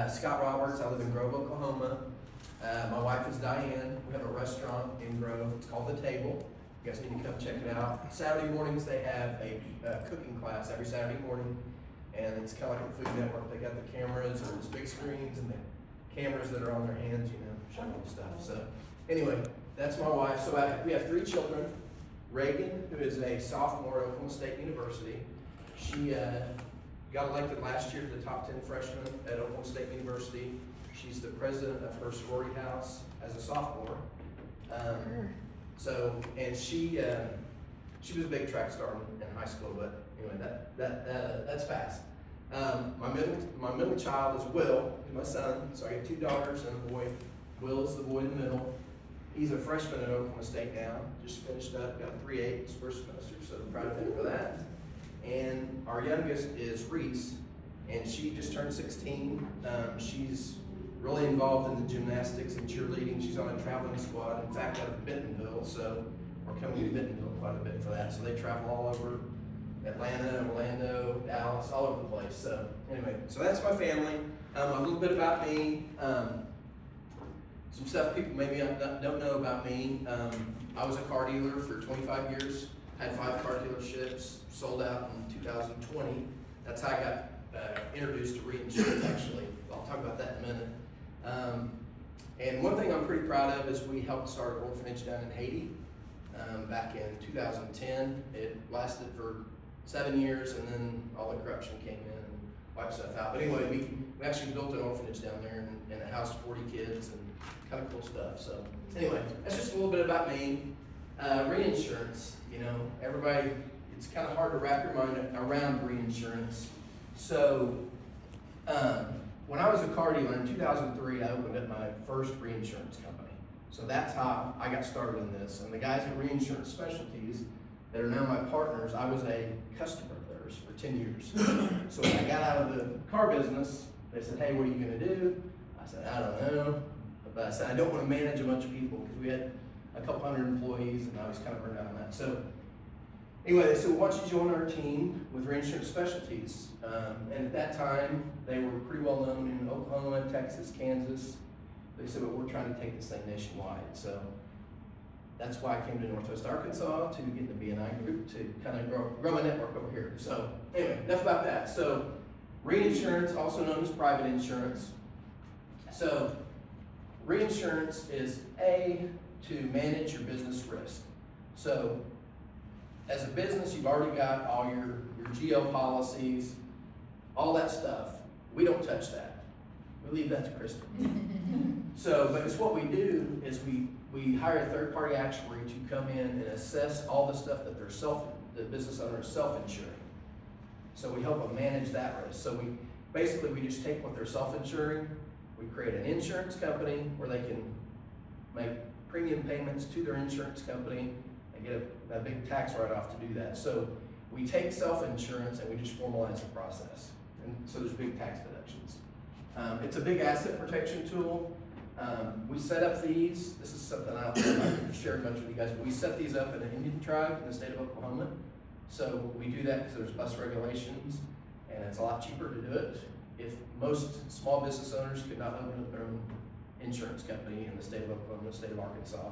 Scott Roberts. I live in Grove, Oklahoma. My wife is Diane. We have a restaurant in Grove. It's called The Table. You guys need to come check it out. Saturday mornings they have a cooking class every Saturday morning, and it's kind of like a Food Network. They got the cameras and those big screens and the cameras that are on their hands, showing them stuff. So anyway, that's my wife. So we have 3 children. Reagan, who is a sophomore at Oklahoma State University. She got elected last year to the top 10 freshmen at Oklahoma State University. She's the president of her sorority house as a sophomore. And she was a big track star in high school, but anyway, that's fast. My middle child is Will, my son. So I got 2 daughters and a boy. Will's the boy in the middle. He's a freshman at Oklahoma State now. Just finished up, got a 3.8 his first semester, so I'm proud of him for that. And our youngest is Reese, and she just turned 16. She's really involved in the gymnastics and cheerleading. She's on a traveling squad, in fact, out of Bentonville, so we're coming to Bentonville quite a bit for that. So they travel all over Atlanta, Orlando, Dallas, all over the place. So anyway, so that's my family. A little bit about me. Some stuff people maybe don't know about me. I was a car dealer for 25 years, had 5 car dealerships, sold out in 2020. That's how I got introduced to Reinsurance, actually. I'll talk about that in a minute. And one thing I'm pretty proud of is we helped start an orphanage down in Haiti back in 2010. It lasted for 7 years, and then all the corruption came in and wiped stuff out. But anyway, we actually built an orphanage down there and it housed 40 kids and kind of cool stuff. So anyway, that's just a little bit about me. Reinsurance, everybody, it's kind of hard to wrap your mind around reinsurance. So when I was a car dealer in 2003, I opened up my first reinsurance company. So that's how I got started in this. And the guys at Reinsurance Specialties that are now my partners, I was a customer of theirs for 10 years. So when I got out of the car business, they said, hey, what are you gonna do? I said, I don't know. But I said, I don't want to manage a bunch of people because we had a couple hundred employees and I was kind of burned out on that. So anyway, they said, why don't you join our team with Reinsurance Specialties? And at that time, they were pretty well known in Oklahoma, Texas, Kansas. They said, well, we're trying to take this thing nationwide. So that's why I came to Northwest Arkansas to get the BNI group to kind of grow my network over here. So anyway, enough about that. So reinsurance, also known as private insurance. So reinsurance is to manage your business risk. So as a business, you've already got all your GL policies, all that stuff. We don't touch that. We leave that to Kristen. So, but it's what we do is we hire a third-party actuary to come in and assess all the stuff that the business owner is self-insuring. So we help them manage that risk. So we just take what they're self-insuring, we create an insurance company where they can make premium payments to their insurance company and get a big tax write-off to do that. So we take self-insurance and we just formalize the process. And so there's big tax deductions. It's a big asset protection tool. We set up these. This is something I don't share much with you guys, but we set these up in an Indian tribe in the state of Oklahoma. So we do that because there's less regulations and it's a lot cheaper to do it. If most small business owners could not open up their own insurance company in the state of Oklahoma, the state of Arkansas,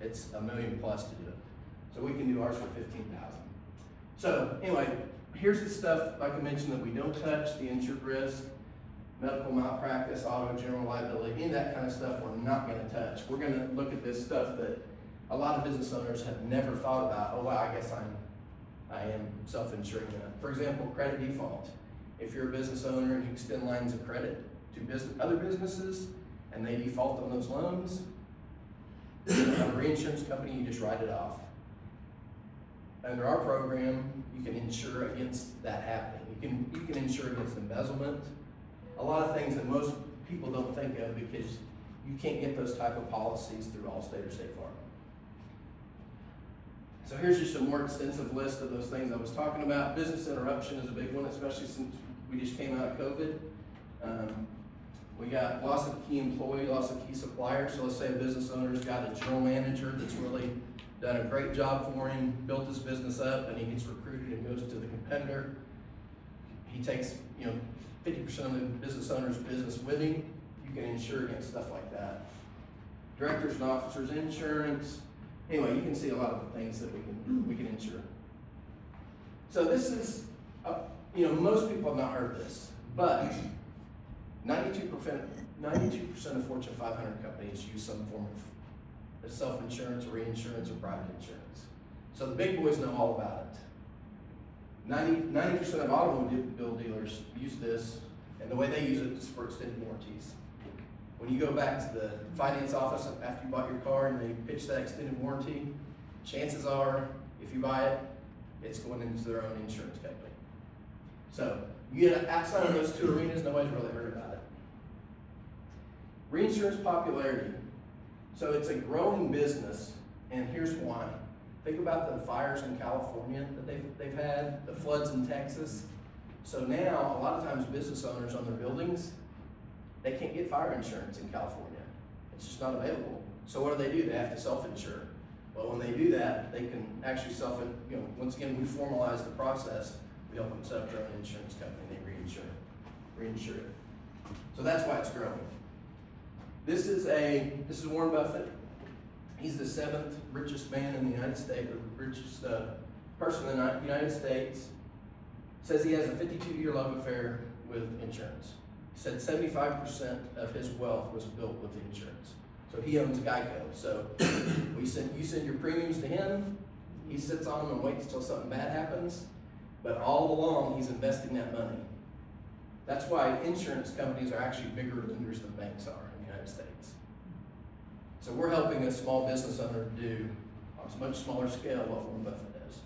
it's $1 million plus to do it. So we can do ours for $15,000. So anyway, here's the stuff, like I mentioned, that we don't touch: the insured risk, medical malpractice, auto, general liability, any of that kind of stuff we're not gonna touch. We're gonna look at this stuff that a lot of business owners have never thought about. Oh wow, I guess I am self-insuring that. For example, credit default. If you're a business owner and you extend lines of credit to other businesses and they default on those loans, a reinsurance company, you just write it off. Under our program, you can insure against that happening. You can insure against embezzlement, a lot of things that most people don't think of because you can't get those type of policies through Allstate or State Farm. So here's just a more extensive list of those things I was talking about. Business interruption is a big one, especially since we just came out of COVID. We got loss of key employee, loss of key supplier. So let's say a business owner's got a general manager that's really done a great job for him, built his business up, and he gets recruited and goes to the competitor. He takes 50% of the business owner's business with him, you can insure against stuff like that. Directors and officers insurance. Anyway, you can see a lot of the things that we can insure. So this is, most people have not heard of this, but 92% of Fortune 500 companies use some form of self-insurance, or reinsurance, or private insurance. So the big boys know all about it. 90% of automobile dealers use this, and the way they use it is for extended warranties. When you go back to the finance office after you bought your car and they pitch that extended warranty, chances are, if you buy it, it's going into their own insurance company. So you get outside of those two arenas, nobody's really heard about it. Reinsurance popularity. So it's a growing business, and here's why. Think about the fires in California that they've had, the floods in Texas. So now, a lot of times business owners on their buildings, they can't get fire insurance in California. It's just not available. So what do? They have to self-insure. Well, when they do that, they can actually once again, we formalize the process. We help them set up their own insurance company, and they reinsure it. So that's why it's growing. This is Warren Buffett. He's the 7th richest man in the United States, the richest person in the United States. Says he has a 52-year love affair with insurance. He said 75% of his wealth was built with insurance. So he owns Geico. So you send your premiums to him, he sits on them and waits until something bad happens, but all along he's investing that money. That's why insurance companies are actually bigger lenders than banks are in the United States. So we're helping a small business owner do, on a much smaller scale, what Warren Buffett does.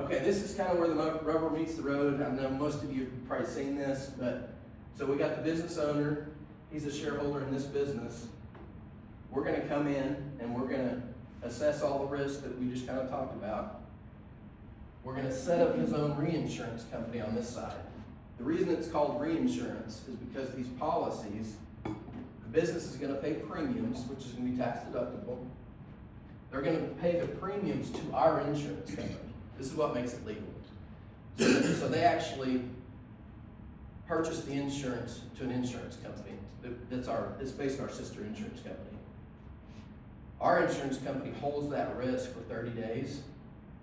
Okay, this is kind of where the rubber meets the road. I know most of you have probably seen this, but so we got the business owner, he's a shareholder in this business. We're gonna come in and we're gonna assess all the risks that we just kind of talked about. We're gonna set up his own reinsurance company on this side. The reason it's called reinsurance is because these policies, the business is gonna pay premiums, which is gonna be tax deductible. They're gonna pay the premiums to our insurance company. This is what makes it legal. So they actually purchase the insurance to an insurance company. It's based on our sister insurance company. Our insurance company holds that risk for 30 days,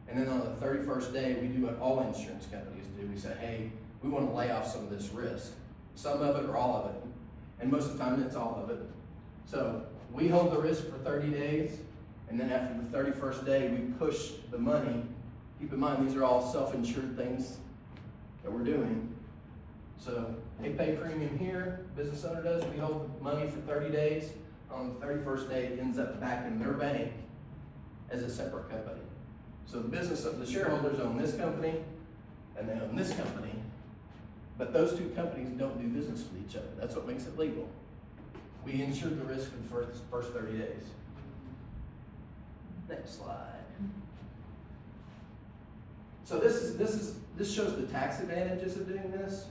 and then on the 31st day, we do what all insurance companies do. We say, hey, we want to lay off some of this risk. Some of it or all of it. And most of the time, it's all of it. So we hold the risk for 30 days, and then after the 31st day, we push the money. Keep in mind, these are all self-insured things that we're doing. So they pay premium here, business owner does, we hold the money for 30 days. On the 31st day, it ends up back in their bank as a separate company. So the shareholders own this company, and they own this company, but those two companies don't do business with each other. That's what makes it legal. We insure the risk for the first 30 days. Next slide. So this shows the tax advantages of doing this.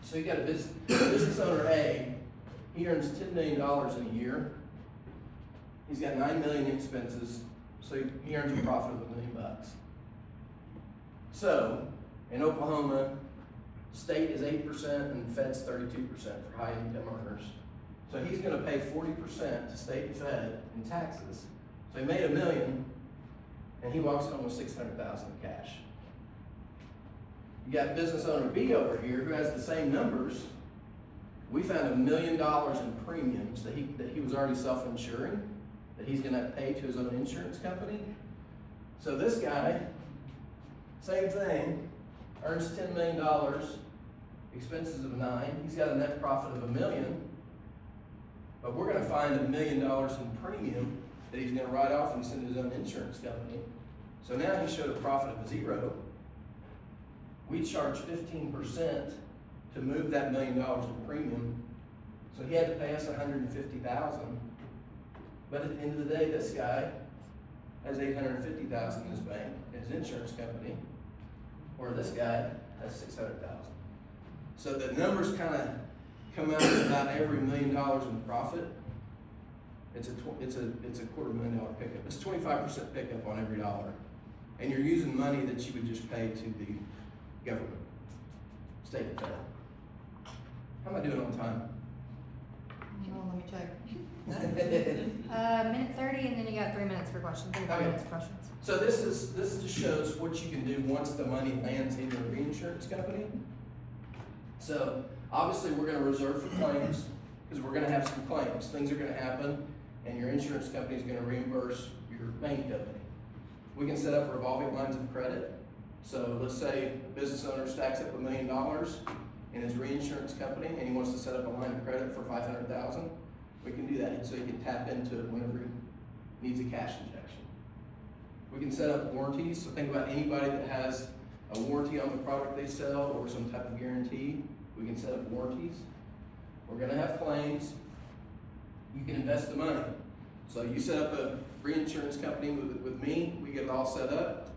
So you got a business owner A, he earns $10 million in a year. He's got $9 million in expenses, so he earns a profit of $1 million. So in Oklahoma, state is 8% and fed's 32% for high income earners. So he's going to pay 40% to state and fed in taxes. So he made $1 million, and he walks home with $600,000 in cash. You got business owner B over here who has the same numbers. We found $1 million in premiums that he was already self-insuring, that he's going to pay to his own insurance company. So this guy, same thing, earns $10 million, expenses of $9 million. He's got a net profit of $1 million, but we're going to find $1 million in premium that he's going to write off and send to his own insurance company. So now he showed a profit of 0. We charge 15% to move that $1 million in premium. So he had to pay us $150,000. But at the end of the day, this guy has $850,000 in his bank, in his insurance company, where this guy has $600,000. So the numbers kind of come out at about every $1 million in profit. It's a $250,000 pickup. It's 25% pickup on every dollar. And you're using money that you would just pay to the government, state and federal. How am I doing on time? Oh, let me check. Minute 30, and then you got 3 minutes for questions, 35 Okay. minutes for questions. So this just shows what you can do once the money lands in your reinsurance company. So obviously we're gonna reserve for claims, because we're gonna have some claims. Things are gonna happen, and your insurance company is gonna reimburse your main company. We can set up revolving lines of credit. So let's say a business owner stacks up $1 million in his reinsurance company, and he wants to set up a line of credit for $500,000. We can do that, so he can tap into it whenever he needs a cash injection. We can set up warranties, so think about anybody that has a warranty on the product they sell or some type of guarantee, we can set up warranties. We're gonna have claims. You can invest the money. So you set up a reinsurance company with me, we get it all set up.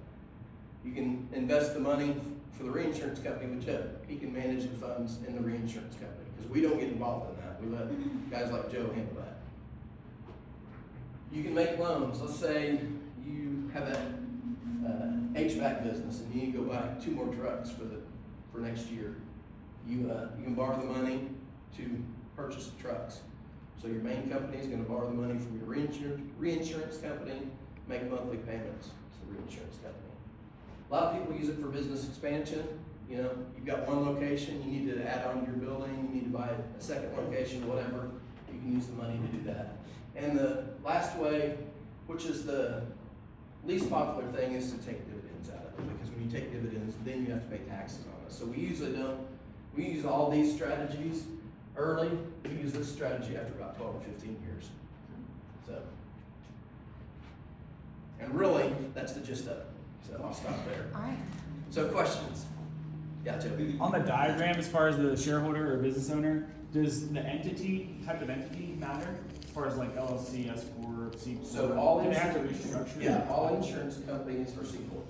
You can invest the money for the reinsurance company with Joe. He can manage the funds in the reinsurance company, because we don't get involved in that. We let guys like Joe handle that. You can make loans. Let's say you have a HVAC business and you need to go buy 2 more trucks for next year. You can borrow the money to purchase the trucks. So your main company is going to borrow the money from your reinsurance company, make monthly payments to the reinsurance company. A lot of people use it for business expansion. You know, you've got one location, you need to add on to your building, you need to buy a second location, whatever. You can use the money to do that. And the last way, which is the least popular thing, is to take dividends out of it, because when you take dividends, then you have to pay taxes on it. So we usually don't. We use all these strategies early. We use this strategy after about 12 or 15 years. So, and really, that's the gist of it. So I'll stop there. All right. So questions? Yeah, Joe. On the diagram, as far as the shareholder or business owner, does the type of entity matter? As far as like LLC, S corp, C corp? So all do they have to insurance, restructure? yeah, all insurance companies are C corps.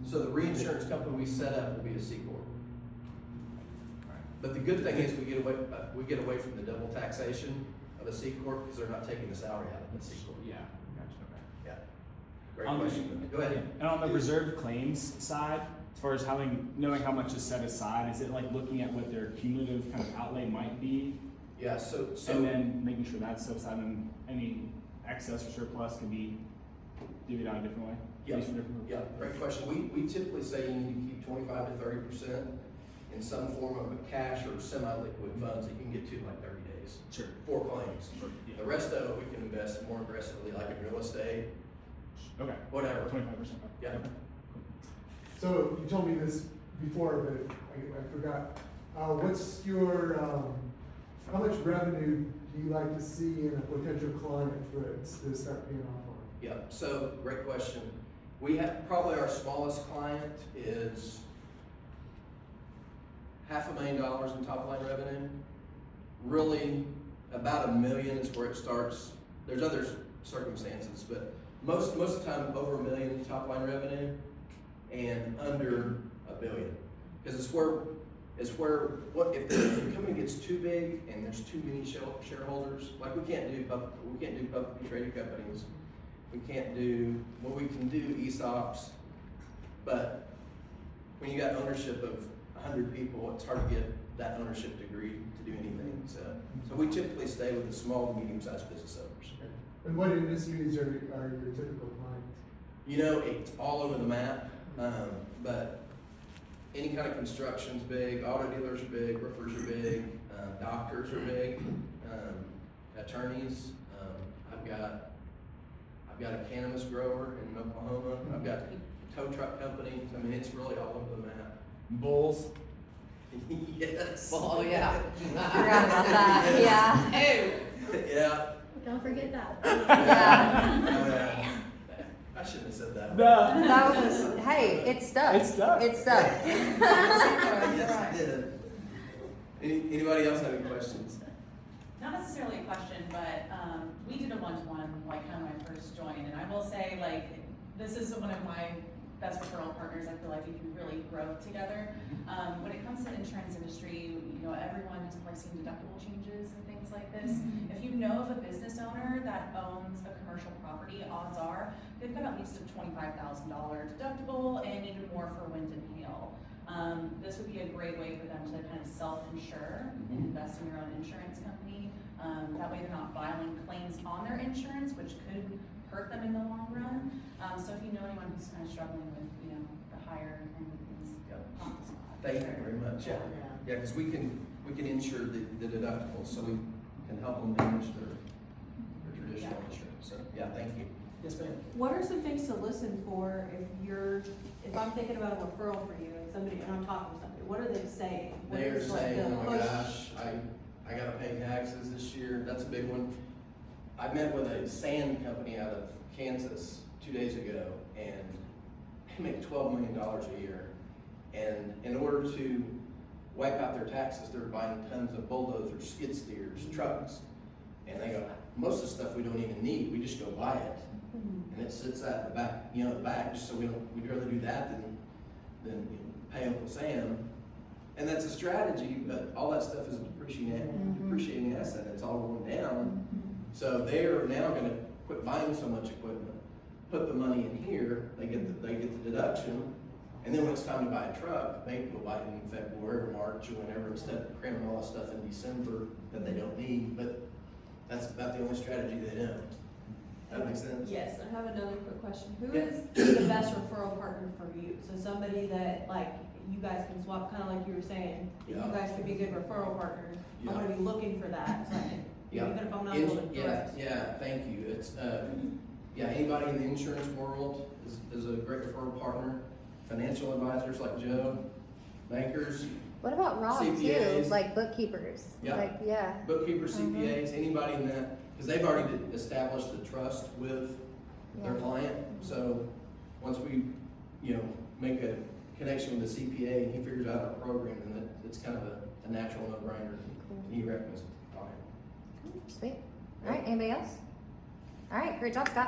So the reinsurance company we set up will be a C corp. But the good thing is we get away from the double taxation of a C corp, because they're not taking the salary out of the C corp. Yeah, gotcha, okay. Yeah. Great question. Go ahead. And on the reserved claims side, as far as knowing how much is set aside, is it like looking at what their cumulative kind of outlay might be? Yeah, so And then making sure that's set aside, and any excess or surplus can be divvied out a different way? Yeah, Used for different- yeah, great question. We typically say you need to keep 25 to 30% in some form of a cash or semi-liquid funds that you can get to in like 30 days. Sure. For claims. Sure, yeah. The rest of it we can invest more aggressively, like in real estate, Okay. whatever. 25%. Yeah. Okay. So you told me this before, but I forgot. What's your, how much revenue do you like to see in a potential client for it to start paying off on? Yeah, so great question. We have, probably our smallest client is $500,000 in top line revenue. Really, about $1 million is where it starts. There's other circumstances, but most of the time over $1 million in top line revenue and under $1 billion. Because it's where what if the company gets too big and there's too many shareholders, like we can't do publicly traded companies. We can't do, well, we can do ESOPs, but when you got ownership of 100 people, it's hard to get that ownership degree to do anything. So we typically stay with the small to medium-sized business owners. And what industries are your typical clients? You know, it's all over the map, but any kind of construction's big, auto dealers are big, roofers are big, doctors are big, attorneys. I've got a cannabis grower in Oklahoma. I've got tow truck companies. I mean, it's really all over the map. Bulls. Yes. Oh, yeah. I forgot about that. Yeah. Hey. Yeah. Don't forget that. Yeah. I shouldn't have said that. No. That was, hey, it's stuck. It's stuck. It's stuck. Yes, it did. Anybody else have any questions? Not necessarily a question, but we did a one-to-one like kind of when I first joined, and I will say like this is one of my best referral partners. I feel like we can really grow together. When it comes to the insurance industry, you know, everyone is pricing deductible changes and things like this. If you know of a business owner that owns a commercial property, odds are they've got at least a $25,000 deductible and even more for wind and hail. This would be a great way for them to kind of self-insure and invest invest in your own insurance company. That way they're not filing claims on their insurance, which could hurt them in the long run. So if you know anyone who's kind of struggling with, the higher end of things, off the spot. Thank you very much, yeah. Yeah, because we can insure the deductibles, so we can help them manage their traditional insurance, so, yeah, thank you. Yes, ma'am. What are some things to listen for if I'm thinking about a referral for you and I'm talking to somebody, what are they saying? What They're is, like, saying, the oh my push? gosh, I gotta pay taxes this year, that's a big one. I met with a sand company out of Kansas 2 days ago, and they make $12 million a year. And in order to wipe out their taxes, they're buying tons of bulldozers, skid steers, trucks. And they go, most of the stuff we don't even need, we just go buy it. And it sits at the back, the back, just so we'd rather do that than pay Uncle Sam. And that's a strategy, but all that stuff is a depreciating asset, it's all going down. So they're now gonna quit buying so much equipment, put the money in here, they get the deduction, and then when it's time to buy a truck, they go buy it in February or March or whenever, instead of cramming all that stuff in December that they don't need, but that's about the only strategy they know. That makes sense? Yes, I have another quick question. Who Yeah. is the best referral partner for you? So somebody that, like, you guys can swap, kind of like you were saying, you Yeah. guys could be good referral partners. Yeah. I'm gonna be looking for that, so I can, Yeah. even if I'm not able to direct. Yeah, thank you. It's, anybody in the insurance world is a great referral partner. Financial advisors like Joe, bankers, What about Rob too, CPAs. like bookkeepers? Yeah. Like, yeah. bookkeepers, CPAs, anybody in that, because they've already established the trust with their Yeah. client. So once we, make a connection with the CPA and he figures out our program, then it's kind of a natural no-brainer. Cool. And he recommends it. Sweet. All right, anybody else? All right, great job, Scott.